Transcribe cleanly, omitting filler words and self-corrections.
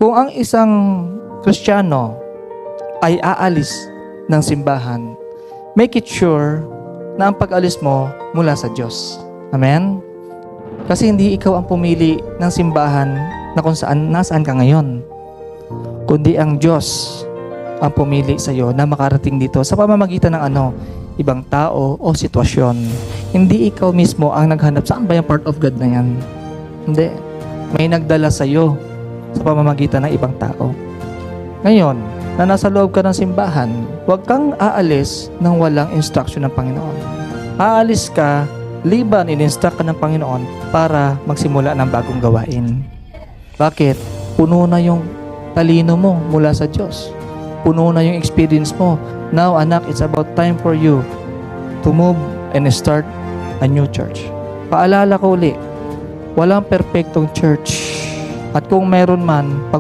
Kung ang isang Kristiyano ay aalis ng simbahan, make it sure na ang pag-alis mo mula sa Diyos. Amen? Kasi hindi ikaw ang pumili ng simbahan na kung nasaan ka ngayon, kundi ang Diyos ang pumili sa iyo na makarating dito sa pamamagitan ng ibang tao o sitwasyon. Hindi ikaw mismo ang naghanap. Saan ba yung part of God na yan? Hindi. May nagdala sa iyo sa pamamagitan ng ibang tao. Ngayon, na nasa loob ka ng simbahan, huwag kang aalis nang walang instruction ng Panginoon. Aalis ka, liban in-instruct ka ng Panginoon para magsimula ng bagong gawain. Bakit? Puno na yung talino mo mula sa Diyos. Puno na yung experience mo. Now, anak, it's about time for you to move and start a new church. Paalala ko uli, walang perfectong church. At kung meron man,